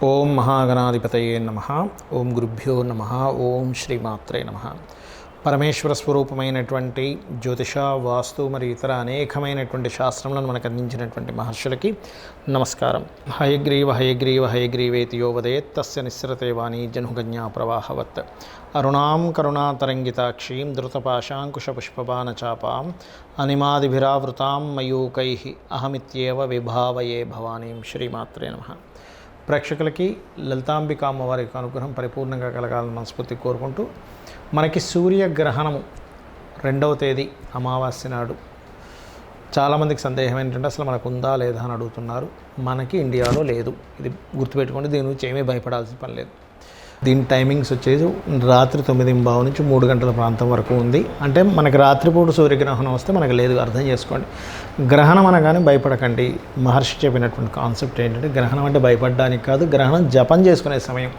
ఓం మహాగణాధిపతయే నమః. ఓం గురుభ్యో నమః. ఓం శ్రీమాత్రే నమః. పరమేశ్వర స్వరూపమైనటువంటి జ్యోతిష, వాస్తు మరియు ఇతర అనేకమైనటువంటి శాస్త్రములను మనకు అందించినటువంటి మహర్షులకి నమస్కారం. హయగ్రీవ హయగ్రీవ హయగ్రీవేతి యో వదేత్ తస్య నిస్సరతే వాణి జనుగన్యా ప్రవాహవత్. అరుణాం కరుణాతరంగితాక్షీం ధృతపాశాంకుశపుష్పబాణచాపాం అనిమాదిభిరావృతాం మయూకైః అహమిత్యేవ విభావయే భవానీం. శ్రీమాత్రే నమః. ప్రేక్షకులకి లలితాంబిక అమ్మవారి యొక్క అనుగ్రహం పరిపూర్ణంగా కలగాలని మనస్ఫూర్తి కోరుకుంటూ, మనకి సూర్యగ్రహణము 2వ తేదీ అమావాస్య నాడు. చాలామందికి సందేహం ఏంటంటే అసలు మనకు ఉందా లేదా అని అడుగుతున్నారు. మనకి ఇండియాలో లేదు, ఇది గుర్తుపెట్టుకోండి. దీని గురించి ఏమీ భయపడాల్సిన పని లేదు. దీని టైమింగ్స్ వచ్చేసి రాత్రి 9:15 నుంచి 3 గంటల ప్రాంతం వరకు ఉంది. అంటే మనకి రాత్రిపూట సూర్యగ్రహణం వస్తే మనకు లేదు, అర్థం చేసుకోండి. గ్రహణం అనగానే భయపడకండి. మహర్షి చెప్పినటువంటి కాన్సెప్ట్ ఏంటంటే, గ్రహణం అంటే భయపడడానికి కాదు, గ్రహణం జపం చేసుకునే సమయం.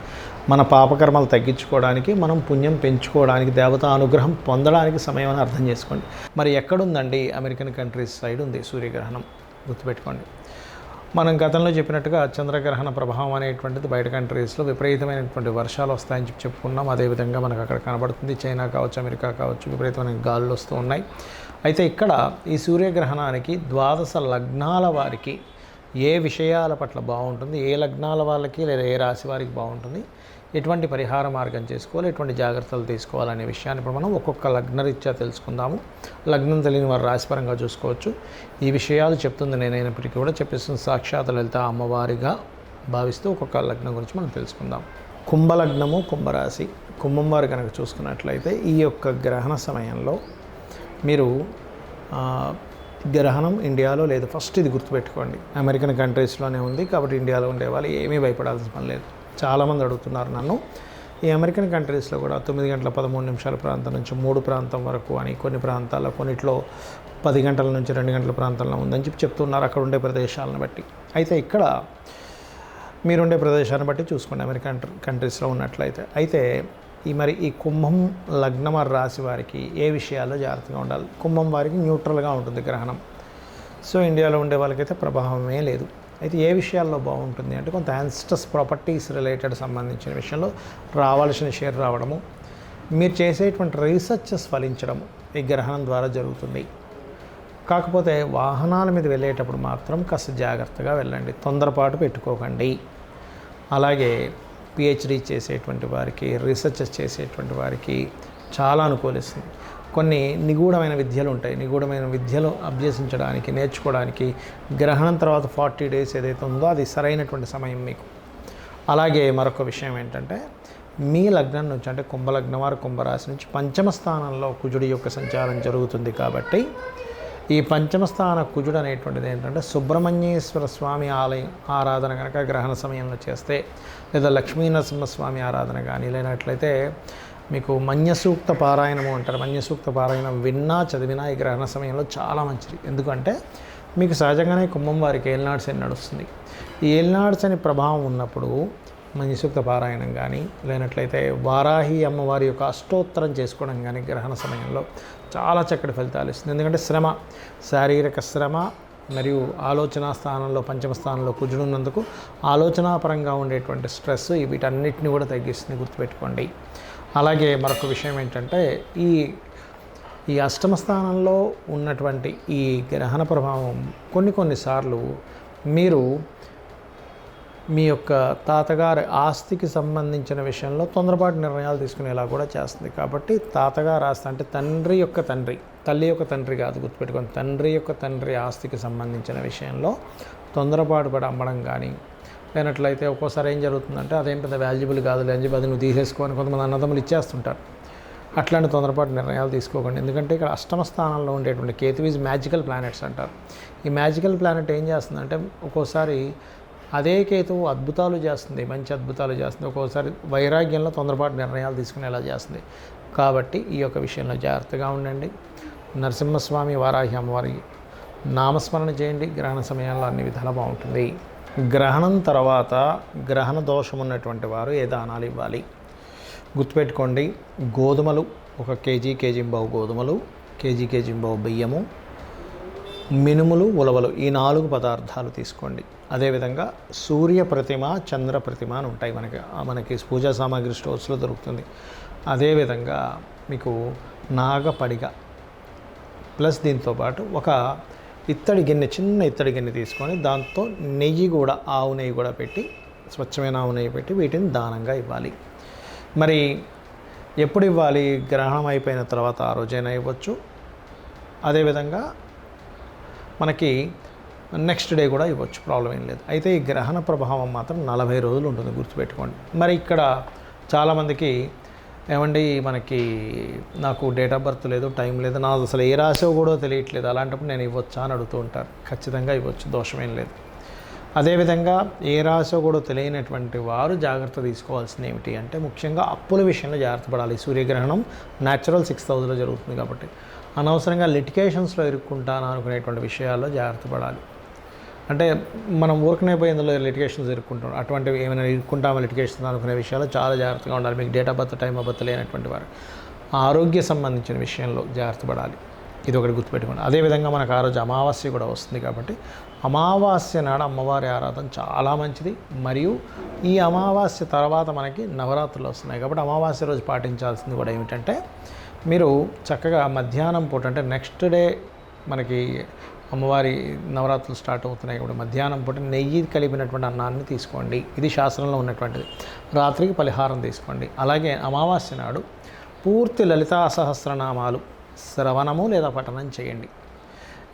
మన పాపకర్మలు తగ్గించుకోవడానికి, మనం పుణ్యం పెంచుకోవడానికి, దేవతా అనుగ్రహం పొందడానికి సమయం అని అర్థం చేసుకోండి. మరి ఎక్కడుందండి? అమెరికన్ కంట్రీస్ సైడ్ ఉంది సూర్యగ్రహణం, గుర్తుపెట్టుకోండి. మనం గతంలో చెప్పినట్టుగా చంద్రగ్రహణ ప్రభావం అనేటువంటిది బయట కంట్రీస్లో విపరీతమైనటువంటి వర్షాలు వస్తాయని చెప్పుకున్నాం. అదేవిధంగా మనకు అక్కడ కనబడుతుంది. చైనా కావచ్చు, అమెరికా కావచ్చు, విపరీతమైన గాలులు వస్తూ ఉన్నాయి. అయితే ఇక్కడ ఈ సూర్యగ్రహణానికి 12 లగ్నాల వారికి ఏ విషయాల పట్ల బాగుంటుంది, ఏ లగ్నాల వాళ్ళకి లేదా ఏ రాశి వారికి బాగుంటుంది, ఎటువంటి పరిహార మార్గం చేసుకోవాలి, ఎటువంటి జాగ్రత్తలు తీసుకోవాలనే విషయాన్ని ఇప్పుడు మనం ఒక్కొక్క లగ్నరీత్యా తెలుసుకుందాము. లగ్నం తెలియని వారు రాశిపరంగా చూసుకోవచ్చు. ఈ విషయాలు చెప్తుంది నేనైనప్పటికీ కూడా చెప్పిస్తుంది సాక్షాత్ లలిత అమ్మవారిగా భావిస్తూ ఒక్కొక్క లగ్నం గురించి మనం తెలుసుకుందాం. కుంభలగ్నము, కుంభరాశి. కుంభం వారు కనుక చూసుకున్నట్లయితే ఈ యొక్క గ్రహణ సమయంలో మీరు గ్రహణం ఇండియాలో లేదు. ఫస్ట్ ఇది గుర్తుపెట్టుకోండి. అమెరికన్ కంట్రీస్లోనే ఉంది కాబట్టి ఇండియాలో ఉండేవాళ్ళు ఏమీ భయపడాల్సిన పని లేదు. చాలామంది అడుగుతున్నారు నన్ను, ఈ అమెరికన్ కంట్రీస్లో కూడా 9:13 ప్రాంతం నుంచి 3 ప్రాంతం వరకు అని, కొన్ని ప్రాంతాల్లో కొన్నిట్లో 10 గంటల నుంచి 2 గంటల ప్రాంతంలో ఉందని చెప్తున్నారు అక్కడ ఉండే ప్రదేశాలను బట్టి. అయితే ఇక్కడ మీరుండే ప్రదేశాన్ని బట్టి చూసుకోండి అమెరికన్ కంట్రీస్లో ఉన్నట్లయితే. అయితే ఈ కుంభం లగ్నం రాశి వారికి ఏ విషయాల్లో జాగ్రత్తగా ఉండాలి? కుంభం వారికి న్యూట్రల్గా ఉంటుంది గ్రహణం. సో ఇండియాలో ఉండే వాళ్ళకైతే ప్రభావమే లేదు. అయితే ఏ విషయాల్లో బాగుంటుంది అంటే, కొంత యాన్స్టస్ ప్రాపర్టీస్ రిలేటెడ్ సంబంధించిన విషయంలో రావాల్సిన షేర్ రావడము, మీరు చేసేటువంటి రీసెర్చెస్ ఫలించడము ఈ గ్రహణం ద్వారా జరుగుతుంది. కాకపోతే వాహనాల మీద వెళ్ళేటప్పుడు మాత్రం కాస్త జాగ్రత్తగా వెళ్ళండి, తొందరపాటు పెట్టుకోకండి. అలాగే పిహెచ్డీ చేసేటువంటి వారికి, రీసెర్చెస్ చేసేటువంటి వారికి చాలా అనుకూలిస్తుంది. కొన్ని నిగూఢమైన విద్యలు ఉంటాయి. నిగూఢమైన విద్యలు అభ్యసించడానికి, నేర్చుకోవడానికి గ్రహణం తర్వాత 40 డేస్ ఏదైతే ఉందో అది సరైనటువంటి సమయం మీకు. అలాగే మరొక విషయం ఏంటంటే, మీ లగ్నం నుంచి అంటే కుంభలగ్నం వారు కుంభరాశి నుంచి 5వ స్థానంలో కుజుడి యొక్క సంచారం జరుగుతుంది. కాబట్టి ఈ 5వ స్థాన కుజుడు అనేటువంటిది ఏంటంటే, సుబ్రహ్మణ్యేశ్వర స్వామి ఆలయం ఆరాధన కనుక గ్రహణ సమయంలో చేస్తే, లేదా లక్ష్మీనరసింహస్వామి ఆరాధన కానీ, లేనట్లయితే మీకు మన్యసూక్త పారాయణము అంటారు. మన్యసూక్త పారాయణం విన్నా చదివినా ఈ గ్రహణ సమయంలో చాలా మంచిది. ఎందుకంటే మీకు సహజంగానే కుంభం వారికి ఏలినాడు శని నడుస్తుంది. ఈ ఏలినాడు శని ప్రభావం ఉన్నప్పుడు మన్యసూక్త పారాయణం కానీ, లేనట్లయితే వారాహి అమ్మవారి యొక్క అష్టోత్తరం చేసుకోవడం కానీ గ్రహణ సమయంలో చాలా చక్కటి ఫలితాలు ఇస్తుంది. ఎందుకంటే శ్రమ, శారీరక శ్రమ మరియు ఆలోచనా స్థానంలో 5వ స్థానంలో కుజుడు ఉన్నందుకు ఆలోచనాపరంగా ఉండేటువంటి స్ట్రెస్ వీటన్నిటిని కూడా తగ్గిస్తుంది, గుర్తుపెట్టుకోండి. అలాగే మరొక విషయం ఏంటంటే, ఈ 8వ స్థానంలో ఉన్నటువంటి ఈ గ్రహణ ప్రభావం కొన్నిసార్లు మీరు మీ యొక్క తాతగారి ఆస్తికి సంబంధించిన విషయంలో తొందరపాటు నిర్ణయాలు తీసుకునేలా కూడా చేస్తుంది. కాబట్టి తాతగారి ఆస్తి అంటే తండ్రి యొక్క తండ్రి, తల్లి యొక్క తండ్రి కాదు, గుర్తుపెట్టుకోండి. తండ్రి యొక్క తండ్రి ఆస్తికి సంబంధించిన విషయంలో తొందరపాటు పడి అమ్మడం కానీ, లేనట్లయితే ఒక్కోసారి ఏం జరుగుతుందంటే, అదేం పెద్ద వాల్యుబుల్ కాదు అని చెప్పి అది నువ్వు తీసేసుకొని కొంతమంది అన్నదమ్ములు ఇచ్చేస్తుంటారు. అట్లాంటి తొందరపాటు నిర్ణయాలు తీసుకోకండి. ఎందుకంటే ఇక్కడ 8వ స్థానంలో ఉండేటువంటి కేతు ఈజ్ మ్యాజికల్ ప్లానెట్స్ అంటారు. ఈ మ్యాజికల్ ప్లానెట్ ఏం చేస్తుందంటే, ఒక్కోసారి అదే కేతువు అద్భుతాలు చేస్తుంది, మంచి అద్భుతాలు చేస్తుంది. ఒక్కోసారి వైరాగ్యంలో తొందరపాటు నిర్ణయాలు తీసుకునేలా చేస్తుంది. కాబట్టి ఈ యొక్క విషయంలో జాగ్రత్తగా ఉండండి. నరసింహస్వామి, వారాహి అమ్మవారి నామస్మరణ చేయండి. గ్రహణ సమయంలో అన్ని విధాలు బాగుంటుంది. గ్రహణం తర్వాత గ్రహణ దోషం ఉన్నటువంటి వారు ఏ దానాలు ఇవ్వాలి? గుర్తుపెట్టుకోండి. గోధుమలు 1 కేజీ, కేజీంబావు గోధుమలు, కేజీంబావు బియ్యము, మినుములు, ఉలవలు ఈ 4 పదార్థాలు తీసుకోండి. అదేవిధంగా సూర్య ప్రతిమ, చంద్ర ప్రతిమ అని ఉంటాయి మనకి పూజా సామాగ్రి స్టోర్స్లో దొరుకుతుంది. అదేవిధంగా మీకు నాగపడిగ ప్లస్ దీంతోపాటు ఒక ఇత్తడి గిన్నె, చిన్న ఇత్తడి గిన్నె తీసుకొని దాంతో నెయ్యి కూడా, ఆవు నెయ్యి కూడా పెట్టి, స్వచ్ఛమైన ఆవు నెయ్యి పెట్టి వీటిని దానంగా ఇవ్వాలి. మరి ఎప్పుడు ఇవ్వాలి? గ్రహణం అయిపోయిన తర్వాత ఆ రోజైనా ఇవ్వచ్చు. అదేవిధంగా మనకి నెక్స్ట్ డే కూడా ఇవ్వచ్చు, ప్రాబ్లం ఏం లేదు. అయితే ఈ గ్రహణ ప్రభావం మాత్రం 40 రోజులు ఉంటుంది, గుర్తుపెట్టుకోండి. మరి ఇక్కడ చాలామందికి ఏమండి మనకి నాకు డేట్ ఆఫ్ బర్త్ లేదు, టైం లేదు, నాకు అసలు ఏ రాశో కూడా తెలియట్లేదు, అలాంటప్పుడు నేను ఇవ్వచ్చా అని అడుగుతూ ఉంటారు. ఖచ్చితంగా ఇవ్వచ్చు, దోషమేం లేదు. అదేవిధంగా ఏ రాశో కూడా తెలియనటువంటి వారు జాగ్రత్త తీసుకోవాల్సింది ఏమిటి అంటే, ముఖ్యంగా అప్పుల విషయంలో జాగ్రత్త పడాలి. సూర్యగ్రహణం న్యాచురల్ 6,000లో జరుగుతుంది కాబట్టి అనవసరంగా లిటికేషన్స్లో ఇరుక్కుంటాను అనుకునేటువంటి విషయాల్లో జాగ్రత్త పడాలి. అంటే మనం ఊరికనే పోయి ఇందులో లిటిగేషన్స్ ఇరుక్కుంటాం, అటువంటివి ఏమైనా ఇరుక్కుంటామో లిటిగేషన్స్ అనుకునే విషయాల్లో చాలా జాగ్రత్తగా ఉండాలి. మీకు date of birth, time of birth లేనటువంటి వారు ఆరోగ్య సంబంధించిన విషయంలో జాగ్రత్త పడాలి. ఇది ఒకటి గుర్తుపెట్టుకోండి. అదేవిధంగా మనకు ఆ రోజు అమావాస్య కూడా వస్తుంది కాబట్టి అమావాస్య నాడు అమ్మవారి ఆరాధన చాలా మంచిది. మరియు ఈ అమావాస్య తర్వాత మనకి నవరాత్రులు వస్తున్నాయి కాబట్టి అమావాస్య రోజు పాటించాల్సింది కూడా ఏమిటంటే, మీరు చక్కగా మధ్యాహ్నం పూట, అంటే నెక్స్ట్ డే మనకి అమ్మవారి నవరాత్రులు స్టార్ట్ అవుతున్నాయి కాబట్టి మధ్యాహ్నం పూట నెయ్యి కలిపినటువంటి అన్నాన్ని తీసుకోండి. ఇది శాస్త్రంలో ఉన్నటువంటిది. రాత్రికి పలహారం తీసుకోండి. అలాగే అమావాస్య నాడు పూర్తి లలితా సహస్రనామాలు శ్రవణము లేదా పఠనం చేయండి.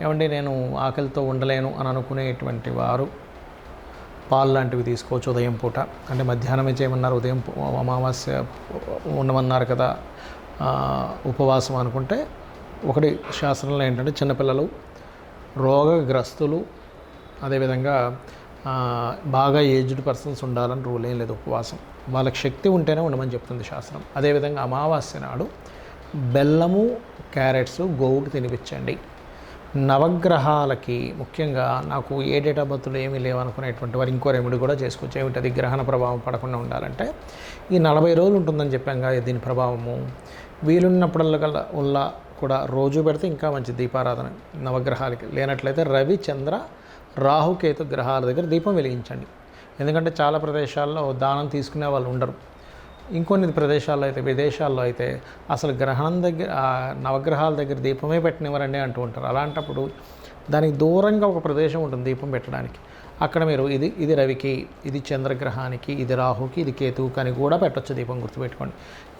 ఏమండి నేను ఆకలితో ఉండలేను అని అనుకునేటువంటి వారు పాలు లాంటివి తీసుకోవచ్చు ఉదయం పూట. అంటే మధ్యాహ్నమే చేయమన్నారు, ఉదయం అమావాస్య ఉండమన్నారు కదా, ఉపవాసం అనుకుంటే ఒకటి శాస్త్రంలో ఏంటంటే చిన్నపిల్లలు, రోగగ్రస్తులు, అదేవిధంగా బాగా ఏజ్డ్ పర్సన్స్ ఉండాలని రూల్ ఏం లేదు. ఉపవాసం వాళ్ళకి శక్తి ఉంటేనే ఉండమని చెప్తుంది శాస్త్రం. అదేవిధంగా అమావాస్య నాడు బెల్లము, క్యారెట్స్ గోవుకి తినిపించండి. నవగ్రహాలకి ముఖ్యంగా నాకు ఏ డేట్ ఆఫ్ బర్త్లో ఏమీ లేవనుకునేటువంటి వారు ఇంకో రెమెడీ కూడా చేసుకోవచ్చు. ఏమిటి అది? గ్రహణ ప్రభావం పడకుండా ఉండాలంటే ఈ 40 రోజులు ఉంటుందని చెప్పాంగా దీని ప్రభావము, వీలున్నప్పుడల్లా కూడా రోజు పెడితే ఇంకా మంచి దీపారాధన నవగ్రహాలకి. లేనట్లయితే రవి, చంద్ర, రాహుకేతు గ్రహాల దగ్గర దీపం వెలిగించండి. ఎందుకంటే చాలా ప్రదేశాల్లో దానం తీసుకునే వాళ్ళు ఉండరు. ఇంకొన్ని ప్రదేశాల్లో అయితే, విదేశాల్లో అయితే అసలు గ్రహణం దగ్గర, నవగ్రహాల దగ్గర దీపమే పెట్టనివ్వరండి అంటూ ఉంటారు. అలాంటప్పుడు దానికి దూరంగా ఒక ప్రదేశం ఉంటుంది దీపం పెట్టడానికి. అక్కడ మీరు ఇది రవికి, ఇది చంద్రగ్రహానికి, ఇది రాహుకి, ఇది కేతువుకి అని కూడా పెట్టవచ్చు దీపం, గుర్తుపెట్టుకోండి.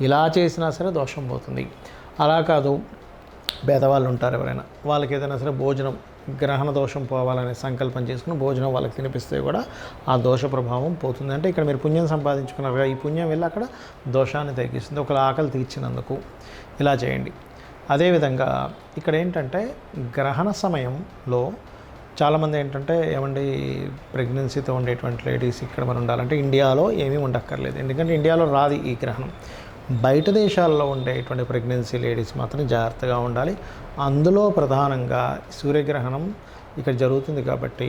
ఇలా చేసినా సరే దోషం పోతుంది. అలా కాదు, పేదవాళ్ళు ఉంటారు ఎవరైనా, వాళ్ళకి ఏదైనా సరే భోజనం, గ్రహణ దోషం పోవాలనే సంకల్పం చేసుకుని భోజనం వాళ్ళకి తినిపిస్తే కూడా ఆ దోష ప్రభావం పోతుంది. అంటే ఇక్కడ మీరు పుణ్యం సంపాదించుకున్నారు, ఈ పుణ్యం వెళ్ళి అక్కడ దోషాన్ని తగ్గిస్తుంది. ఒకళ్ళ ఆకలి తీర్చినందుకు ఇలా చేయండి. అదేవిధంగా ఇక్కడ ఏంటంటే గ్రహణ సమయంలో చాలామంది ఏంటంటే, ఏమండి ప్రెగ్నెన్సీతో ఉండేటువంటి లేడీస్ ఇక్కడ మనం ఉండాలంటే ఇండియాలో ఏమీ ఉండక్కర్లేదు. ఎందుకంటే ఇండియాలో రాదు ఈ గ్రహణం. బయట దేశాల్లో ఉండేటువంటి ప్రెగ్నెన్సీ లేడీస్ మాత్రం జాగ్రత్తగా ఉండాలి. అందులో ప్రధానంగా సూర్యగ్రహణం ఇక్కడ జరుగుతుంది కాబట్టి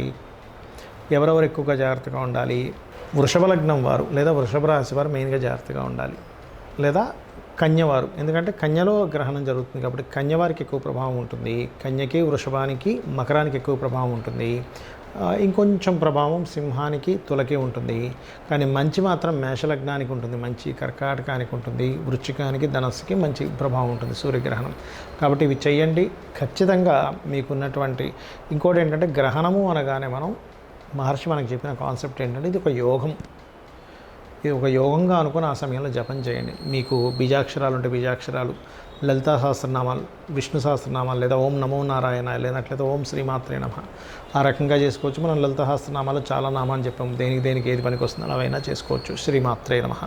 ఎవరెవరు ఎక్కువగా జాగ్రత్తగా ఉండాలి? వృషభ లగ్నం వారు లేదా వృషభ రాశి వారు మెయిన్గా జాగ్రత్తగా ఉండాలి, లేదా కన్యవారు. ఎందుకంటే కన్యలో గ్రహణం జరుగుతుంది కాబట్టి కన్యవారికి ఎక్కువ ప్రభావం ఉంటుంది. కన్యకి, వృషభానికి, మకరానికి ఎక్కువ ప్రభావం ఉంటుంది. ఇంకొంచెం ప్రభావం సింహానికి, తులకి ఉంటుంది. కానీ మంచి మాత్రం మేషలగ్నానికి ఉంటుంది, మంచి కర్కాటకానికి ఉంటుంది, వృశ్చికానికి, ధనస్సుకి మంచి ప్రభావం ఉంటుంది సూర్యగ్రహణం. కాబట్టి ఇవి చేయండి ఖచ్చితంగా. మీకున్నటువంటి ఇంకోటి ఏంటంటే, గ్రహణము అనగానే మహర్షి మనకు చెప్పిన కాన్సెప్ట్ ఏంటంటే, ఇది ఒక యోగం. ఇది ఒక యోగంగా అనుకుని ఆ సమయంలో జపం చేయండి. మీకు బీజాక్షరాలు ఉంటే బీజాక్షరాలు, లలితా సహస్రనామాలు, విష్ణు సహస్రనామాలు, లేదా ఓం నమో నారాయణ, లేనట్లయితే ఓం శ్రీమాత్రే నమః, ఆ రకంగా చేసుకోవచ్చు. మనం లలితా సహస్రనామాలు చాలా నామాన్ని చెప్పాము, దేనికి ఏది పనికి వస్తుందో అవైనా చేసుకోవచ్చు. శ్రీమాత్రే నమః.